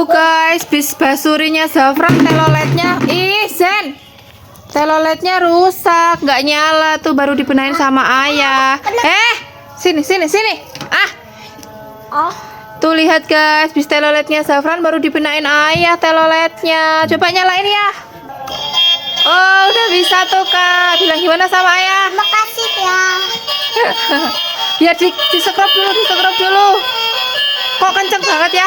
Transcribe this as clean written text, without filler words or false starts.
Tuh guys, bis basurinya Zafran teloletnya. Ih, Zen. Teloletnya rusak, nggak nyala tuh, baru dibenahin sama ayah. Sini. Ah, Oh, tuh lihat guys, bis teloletnya Zafran baru dibenahin ayah teloletnya. Coba nyalain ya. Oh, udah bisa tuh Kak. Bilang gimana sama ayah? makasih ya. Biar di scrub dulu, Kok kenceng banget ya?